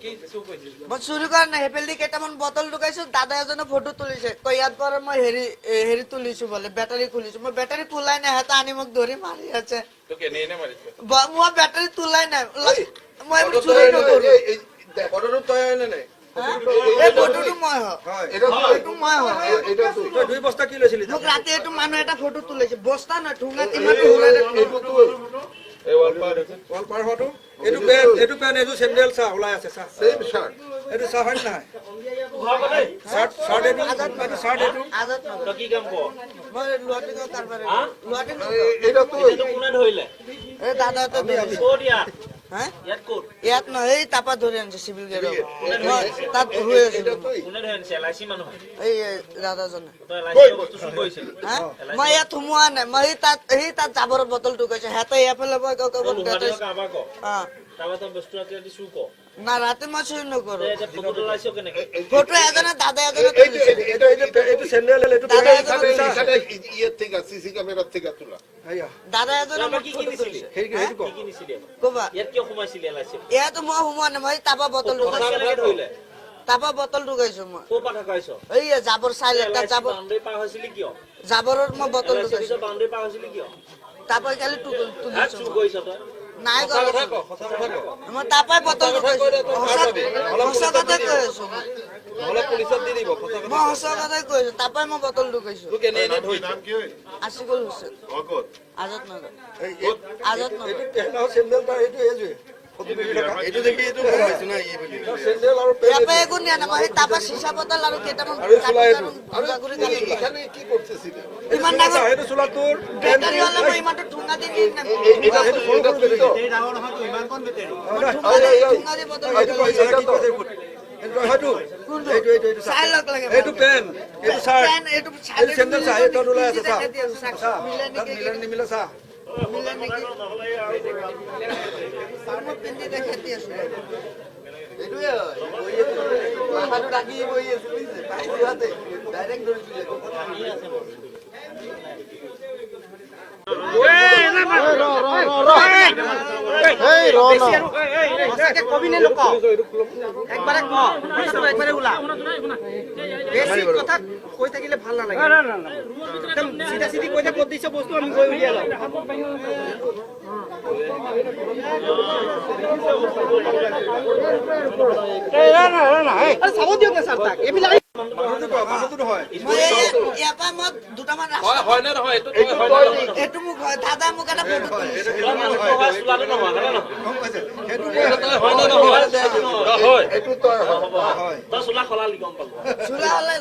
মই চুৰি কৰা নাই হেপেলি কেইটামান বটল ঢুকাইছো দাদা এজনে ফটো তুলিছে কই ইয়াত পৰা মই হেৰি তুলিছো বলে বেটাৰী খুলিছো মই বেটাৰী তুলাই নাই হেতা আনি মোক ধৰি মাৰি আছে মই বেটাৰী তুলাই নাই মই চুৰি নকৰো ফটোটো তই আনে নাই এই ফটোটো মই হয় এইটো মই হয় তই 2 বস্তা কি লৈছিলি মোক ৰাতি এইটো মানুহ এটা ফটো তুলিছে বস্তা না ঠুঙা তিমাটো ওলাই এই ওয়াল পাৰ হটো এইটো পেন এইটো চেন্ডেল চা ওলাই আছে চা সেম শার্ট এইটো চা হয় না শার্ট এইটো আজাদ তো কি কাম কর মই লুৱাটি কাৰবাৰ লুৱাটি এটা তো তো কোনে ধৰিলে এই দাদা তো ক'ত ইয়াত হ্যাঁ ইয়াত ক'ত ইয়াত ন এই তাপা ধৰি আনছে সিভিল গেট তাত হৈ আছে কোনে ধৰিছে এলআইচি মানুহ এই দাদাজনে তো এলআইচি বস্তু চুৰ কৰিছিল হ্যাঁ মই ইয়াত সোমোৱা নাই মই তাত জাবৰৰ বটল ঢুকাইছে হেতে এফালে মই লোহাটিৰ কাবা ক হ্যাঁ কাবা তো বস্তু ৰাতি চুৰ ক না ৰাতি মই চুৰি নকৰো এটা ফটো লাইছো কেনেকে ফটো এজনে দাদা এজনে এইটো চেন্ডেল এইটো দাদা এজনে ইয়ে থেকে সিসি ক্যামেরা থেকে তোলা আইয়া দাদা এজনে আমাৰ কি কিনিছিলি হেৰি ক কি কিনিছিলি কবা ইয়াত কিয় সোমাইছিলি এলআইচি ইয়াত মই সোমোৱা নাই মই তাপা বটল ঢুকাইছো কেনেকে ধৰিলে তাপা বটল ঢুকাইছো মই ক'ৰ পৰা ঢকাইছ এই জাবৰ চাইল এটা জাবৰ বাউণ্ডাৰী পাৰ হৈছিলি কিয় জাবৰৰ মই বটল এলআইচি ঢুকাইছো বাউণ্ডাৰী পাৰ হৈছিলি কিয় তাপা খালি হ্যাঁ তুলিছো চুৰ কৰিছ তই নাই কথা কৰা ক কথা ক মই তাপাই বটল ঢুকাইছো সঁচা কথা কৈছো নহলে পুলিচত দি দিব কথা মই সঁচা কথাই কৈছো তাপাই মই বটল ঢুকাইছো তোক এনে ধৰিছে নাম কি হয় আশিকুল হুছেইন অকত আজাদ নগৰ এইটো আজাদ নগৰ পেন আৰু চেন্ডেল তাৰ এইটো এজে ফটো দেখি থকা এইটো দেখি এইটো গম পাইছো না ই বুলি চেন্ডেল আৰু পেন ইয়াৰ পৰা একো নিয়া নাই মই তাপা চিচা বটল আৰু কেইটামান আৰু চুলাই এইটো। গুড়া কৰি এখানে কি কৰতেছিল ইমান ডাঙৰ সেইটো চোলা তোৰ বেটাৰী হ'লে মই ইমানটো ঠুঙা দি নিম না এটা সেইটো ফোন কৰি দিছ ঠুঙা দি বটল এইটো পইচা কি কৈছে এইটো চাই লগ লাগে এইটো পেন এইটো চাৰ্ট পেন এইটো এইটো চেন্ডেল চা এইটো ওলাই আছে চা চা মিলে তাত নেকি মিলে নিমিলে চা মিলে নেকি মই পিন্ধি দেখাই দি আছো এইটোৱে মাথাটো ডাকি বহি আছিল পাইছাতে ডাইৰেক্ট ধৰিছিলে কবিনে লোক একবাৰে ক একবাৰে ওলা বেছি কথা কৈ থাকিলে ভাল নালাগে একদম চিধা চিধি কৈ থাক দিছ বস্তু আমি গৈ উলিয়াই লওঁ চাব দিয়ক না ছাৰ তাক এইবিলাক মানুহটো নহয় ইয়াৰ পৰা মই দুটামান হয় নে নহয় এইটো মোক দাদা মোক এটা ফটো তুলিছে চোলাটো নহয় হয় নে নহয় গম পাইছে সেইটো হয় নে নহয় হয় এইটো তই হয় তই চোলা খলালি গম পালো চোলা হ'লে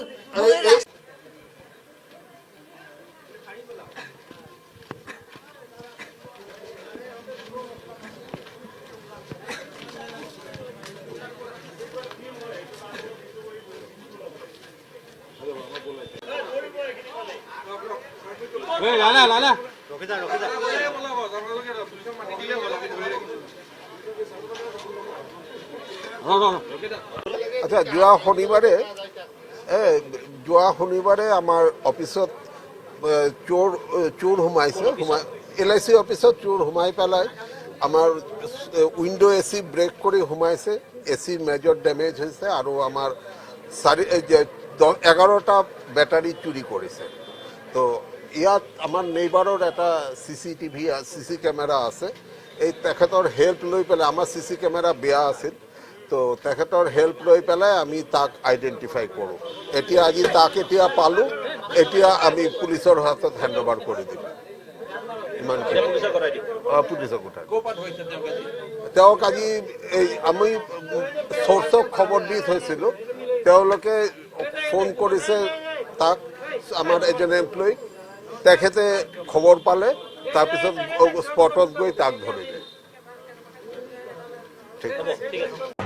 আচ্ছা যোৱা শনিবাৰে আমাৰ অফিচত চোৰ সোমাইছে LIC অফিচত চোৰ সোমাই পেলাই আমাৰ উইণ্ডো AC ব্ৰেক কৰি সোমাইছে AC মেজৰ ডেমেজ হৈছে আৰু আমাৰ 11টা বেটাৰী চুৰি কৰিছে তো ইয়াত আমাৰ নেইবাৰৰ এটা CC কেমেৰা আছে এই তেখেতৰ হেল্প লৈ পেলাই আমাৰ CC কেমেৰা বেয়া আছিল তো তেখেতৰ হেল্প লৈ পেলাই আমি তাক আইডেণ্টিফাই কৰোঁ আজি তাক পালোঁ এতিয়া আমি পুলিচৰ হাতত হেণ্ড অভাৰ কৰি দিম ইমানখিনি পুলিচক উঠাই তেওঁক আজি আমি চ'ৰ্চক খবৰ দি থৈছিলোঁ তেওঁলোকে ফোন কৰিছে তাক আমাৰ এজন এমপ্লয়ীক তেখেতে খবৰ পালে তাৰপিছত স্পটত গৈ তাক ধৰিলে ঠিক আছে